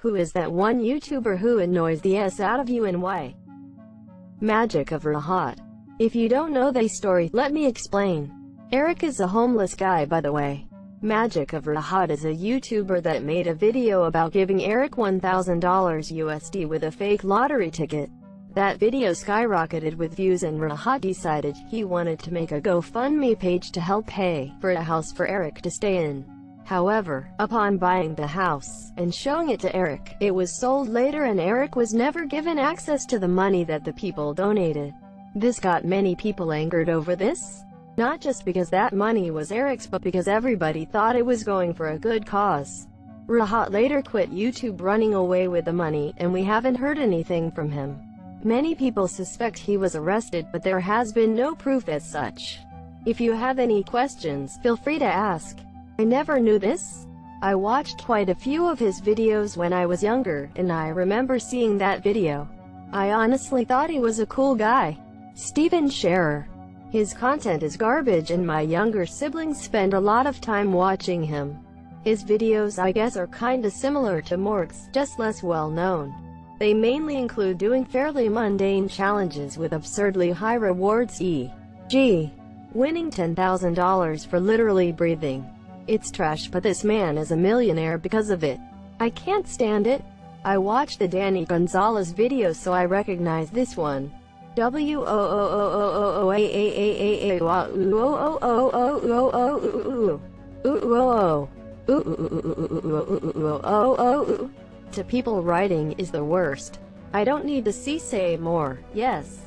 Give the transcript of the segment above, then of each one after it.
Who is that one YouTuber who annoys the S out of you and why? Magic of Rahat. If you don't know the story, let me explain. Eric is a homeless guy, by the way. Magic of Rahat is a YouTuber that made a video about giving Eric $1,000 USD with a fake lottery ticket. That video skyrocketed with views and Rahat decided he wanted to make a GoFundMe page to help pay for a house for Eric to stay in. However, upon buying the house and showing it to Eric, it was sold later and Eric was never given access to the money that the people donated. This got many people angered over this. Not just because that money was Eric's, but because everybody thought it was going for a good cause. Rahat later quit YouTube running away with the money, and we haven't heard anything from him. Many people suspect he was arrested, but there has been no proof as such. If you have any questions, feel free to ask. I never knew this. I watched quite a few of his videos when I was younger, and I remember seeing that video. I honestly thought he was a cool guy. Steven Scherer. His content is garbage and my younger siblings spend a lot of time watching him. His videos, I guess, are kinda similar to Morg's, just less well known. They mainly include doing fairly mundane challenges with absurdly high rewards, e.g. winning $10,000 for literally breathing. It's trash, but this man is a millionaire because of it. I can't stand it. I watched the Danny Gonzalez video, so I recognize this one. To people, writing is the worst. I don't need to say more. Yes,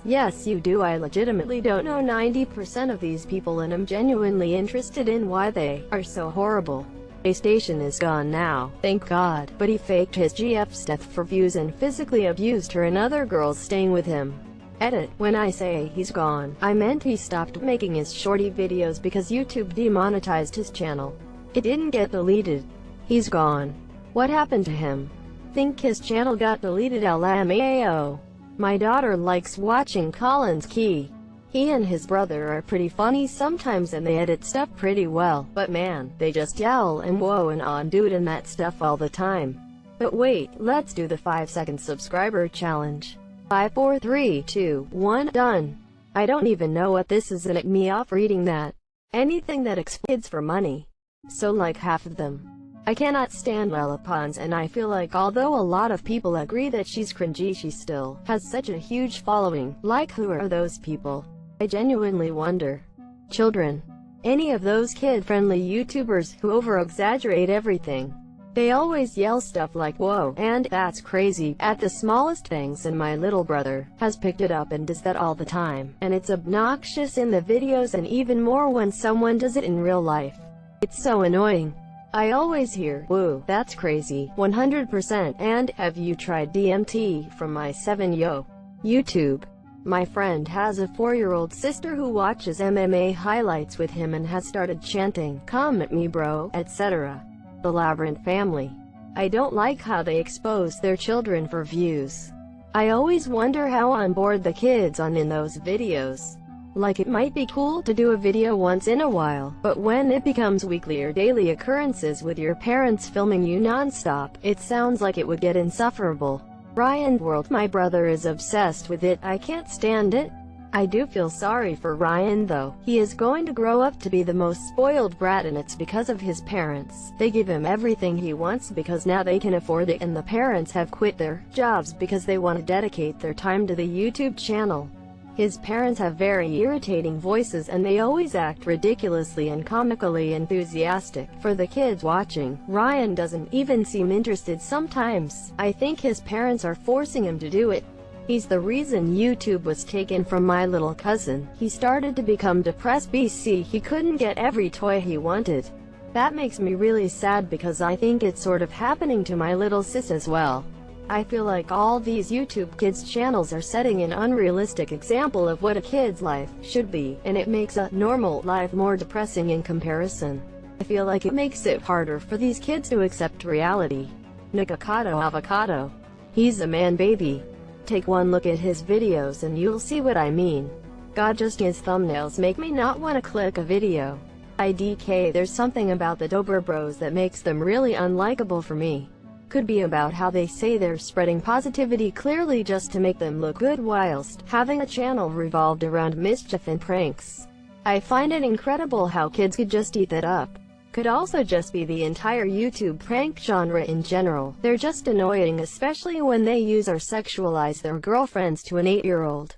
you do. I legitimately don't know 90% of these people and I'm genuinely interested in why they are so horrible. PlayStation is gone now, thank God, but he faked his GF's death for views and physically abused her and other girls staying with him. Edit. When I say he's gone, I meant he stopped making his shorty videos because YouTube demonetized his channel. It didn't get deleted. He's gone. What happened to him? Think his channel got deleted? LMAO. My daughter likes watching Colin's Key. He and his brother are pretty funny sometimes and they edit stuff pretty well, but man, they just yell and whoa and on dude and that stuff all the time. But wait, let's do the 5-second subscriber challenge. 5, 4, 3, 2, 1, done. I don't even know what this is and it me off reading that. Anything that kids for money. So like half of them. I cannot stand Lella Pons, and I feel like although a lot of people agree that she's cringy, she still has such a huge following. Like, who are those people? I genuinely wonder. Children. Any of those kid-friendly YouTubers who over-exaggerate everything. They always yell stuff like whoa and that's crazy at the smallest things, and my little brother has picked it up and does that all the time, and it's obnoxious in the videos and even more when someone does it in real life. It's so annoying. I always hear, whoa, that's crazy, 100%, and have you tried DMT from my 7yo YouTube? My friend has a 4-year-old sister who watches MMA highlights with him and has started chanting, "Come at me bro," etc. The Labyrinth family. I don't like how they expose their children for views. I always wonder how on board the kids on in those videos. Like, it might be cool to do a video once in a while, but when it becomes weekly or daily occurrences with your parents filming you non-stop, it sounds like it would get insufferable. Ryan World. My brother is obsessed with it. I can't stand it. I do feel sorry for Ryan though. He is going to grow up to be the most spoiled brat, and it's because of his parents. They give him everything he wants because now they can afford it, and the parents have quit their jobs because they want to dedicate their time to the YouTube channel. His parents have very irritating voices and they always act ridiculously and comically enthusiastic for the kids watching. Ryan doesn't even seem interested sometimes. I think his parents are forcing him to do it. He's the reason YouTube was taken from my little cousin. He started to become depressed BC he couldn't get every toy he wanted. That makes me really sad because I think it's sort of happening to my little sis as well. I feel like all these YouTube kids channels are setting an unrealistic example of what a kid's life should be, and it makes a normal life more depressing in comparison. I feel like it makes it harder for these kids to accept reality. Nikocado Avocado. He's a man baby. Take one look at his videos and you'll see what I mean. God, just his thumbnails make me not want to click a video. IDK, there's something about the Dober Bros that makes them really unlikable for me. could be about how they say they're spreading positivity clearly just to make them look good whilst having a channel revolved around mischief and pranks. I find it incredible how kids could just eat that up. Could also just be the entire YouTube prank genre in general. They're just annoying, especially when they use or sexualize their girlfriends to an 8-year-old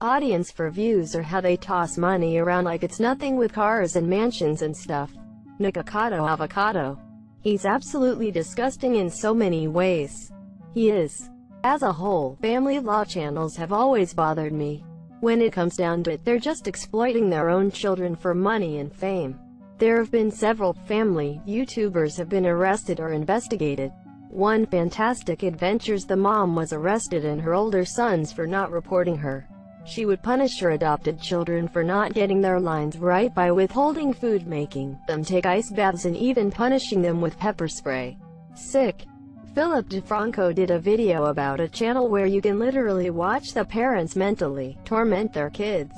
audience for views, or how they toss money around like it's nothing with cars and mansions and stuff. Nikocado avocado. He's absolutely disgusting in so many ways. He is. As a whole, family law channels have always bothered me. When it comes down to it, they're just exploiting their own children for money and fame. There have been several family YouTubers have been arrested or investigated. One, Fantastic Adventures, the mom was arrested and her older sons for not reporting her. She would punish her adopted children for not getting their lines right by withholding food, making them take ice baths, and even punishing them with pepper spray. Sick. Philip DeFranco did a video about a channel where you can literally watch the parents mentally torment their kids.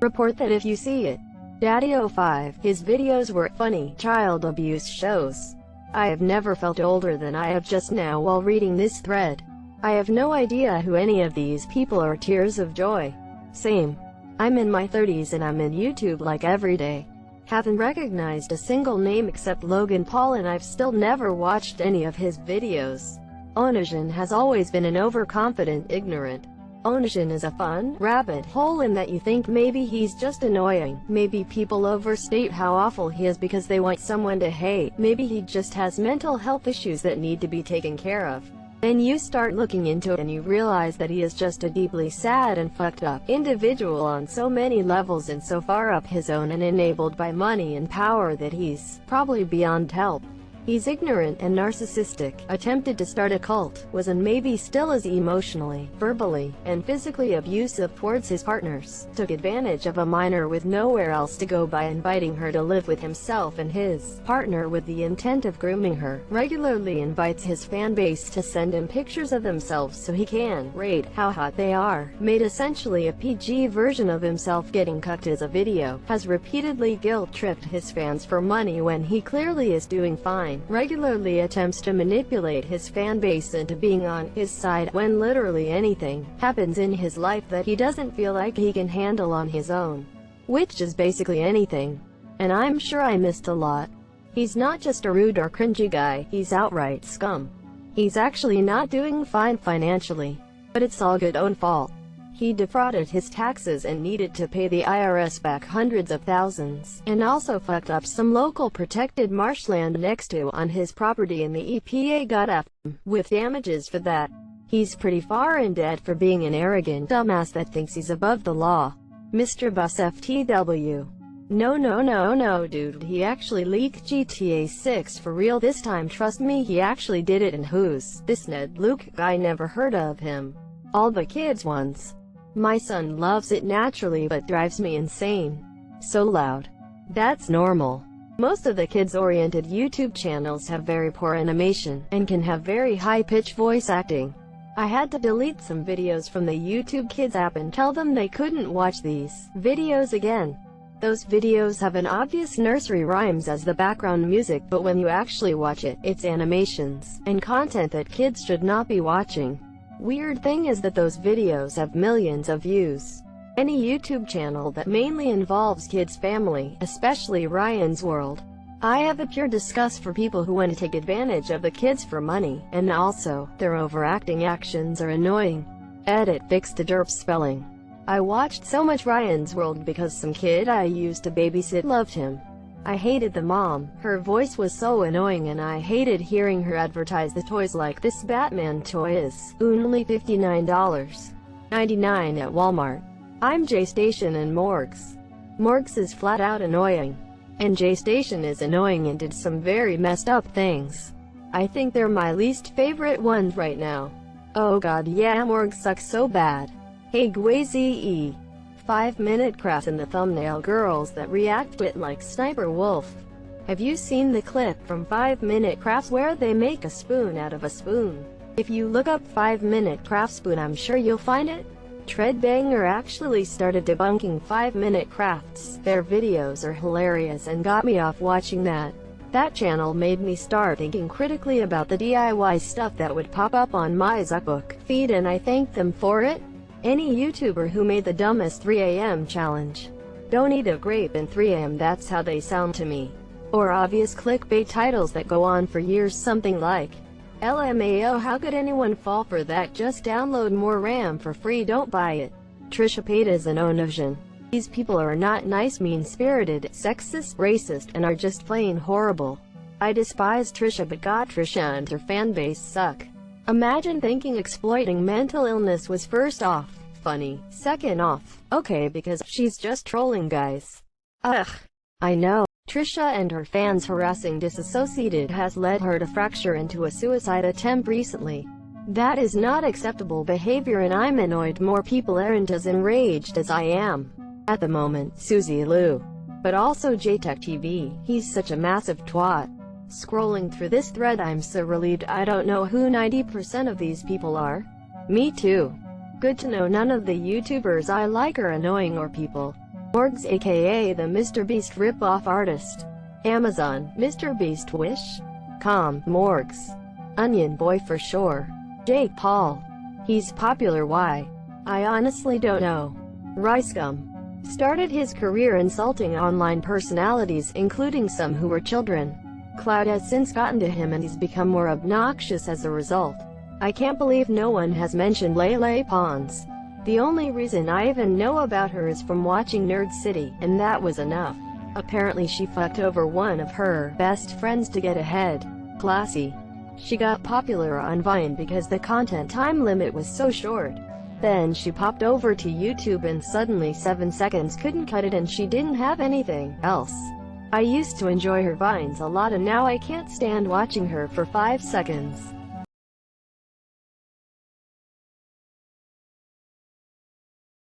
Report that if you see it. Daddy05, his videos were funny child abuse shows. I have never felt older than I have just now while reading this thread. I have no idea who any of these people are. Tears of joy. Same. I'm in my 30s and I'm in YouTube like every day. Haven't recognized a single name except Logan Paul, and I've still never watched any of his videos. Onesian has always been an overconfident ignorant. Onesian is a fun rabbit hole in that you think maybe he's just annoying, maybe people overstate how awful he is because they want someone to hate, maybe he just has mental health issues that need to be taken care of. Then you start looking into it and you realize that he is just a deeply sad and fucked up individual on so many levels, and so far up his own and enabled by money and power that he's probably beyond help. He's ignorant and narcissistic, attempted to start a cult, was and maybe still is emotionally, verbally, and physically abusive towards his partners, took advantage of a minor with nowhere else to go by inviting her to live with himself and his partner with the intent of grooming her, regularly invites his fan base to send him pictures of themselves so he can rate how hot they are, made essentially a PG version of himself getting cucked as a video, has repeatedly guilt-tripped his fans for money when he clearly is doing fine. Regularly attempts to manipulate his fan base into being on his side when literally anything happens in his life that he doesn't feel like he can handle on his own. Which is basically anything. And I'm sure I missed a lot. He's not just a rude or cringy guy, he's outright scum. He's actually not doing fine financially. But it's all good own fault. He defrauded his taxes and needed to pay the IRS back hundreds of thousands, and also fucked up some local protected marshland next to on his property, and the EPA got after him with damages for that. He's pretty far in debt for being an arrogant dumbass that thinks he's above the law. Mr. Bus FTW. No dude, he actually leaked GTA 6 for real this time, trust me, he actually did it. And who's this Ned Luke guy? Never heard of him. All the kids ones. My son loves it naturally but drives me insane. So loud. That's normal. Most of the kids-oriented YouTube channels have very poor animation, and can have very high-pitched voice acting. I had to delete some videos from the YouTube Kids app and tell them they couldn't watch these videos again. Those videos have an obvious nursery rhymes as the background music, but when you actually watch it, it's animations and content that kids should not be watching. Weird thing is that those videos have millions of views. Any YouTube channel that mainly involves kids' family, especially Ryan's World. I have a pure disgust for people who want to take advantage of the kids for money, and also, their overacting actions are annoying. Edit fix the derp spelling. I watched so much Ryan's World because some kid I used to babysit loved him. I hated the mom, her voice was so annoying, and I hated hearing her advertise the toys like this Batman toy is only $59.99 at Walmart. I'm J-Station and Morgs. Morgs is flat out annoying. And J-Station is annoying and did some very messed up things. I think they're my least favorite ones right now. Oh god yeah, Morgs sucks so bad. Hey Gwaze 5-minute crafts in the thumbnail girls that react to it like Sniper Wolf. Have you seen the clip from 5-minute crafts where they make a spoon out of a spoon? If you look up 5-minute craft spoon, I'm sure you'll find it. Treadbanger actually started debunking 5-minute crafts. Their videos are hilarious and got me off watching that. That channel made me start thinking critically about the DIY stuff that would pop up on my Zuckbook feed, and I thanked them for it. Any YouTuber who made the dumbest 3 a.m. challenge. Don't eat a grape in 3 a.m. that's how they sound to me. Or obvious clickbait titles that go on for years, something like, LMAO, how could anyone fall for that? Just download more RAM for free, don't buy it. Trisha Paytas and Onovision. These people are not nice, mean-spirited, sexist, racist, and are just plain horrible. I despise Trisha, but God, Trisha and her fanbase suck. Imagine thinking exploiting mental illness was first off funny, second off okay because she's just trolling guys. Ugh. I know. Trisha and her fans harassing disassociated has led her to fracture into a suicide attempt recently. That is not acceptable behavior, and I'm annoyed more people aren't as enraged as I am. At the moment, Susie Liu. But also JTech TV, he's such a massive twat. Scrolling through this thread, I'm so relieved I don't know who 90% of these people are. Me too. Good to know none of the YouTubers I like are annoying or people. Morgs aka the MrBeast rip-off artist. Amazon, MrBeast wish? Morgs. Onion Boy for sure. Jake Paul. He's popular, why? I honestly don't know. Ricegum. Started his career insulting online personalities, including some who were children. Cloud has since gotten to him and he's become more obnoxious as a result. I can't believe no one has mentioned Lele Pons. The only reason I even know about her is from watching Nerd City, and that was enough. Apparently she fucked over one of her best friends to get ahead. Classy. She got popular on Vine because the content time limit was so short. Then she popped over to YouTube and suddenly 7 seconds couldn't cut it and she didn't have anything else. I used to enjoy her Vines a lot and now I can't stand watching her for 5 seconds.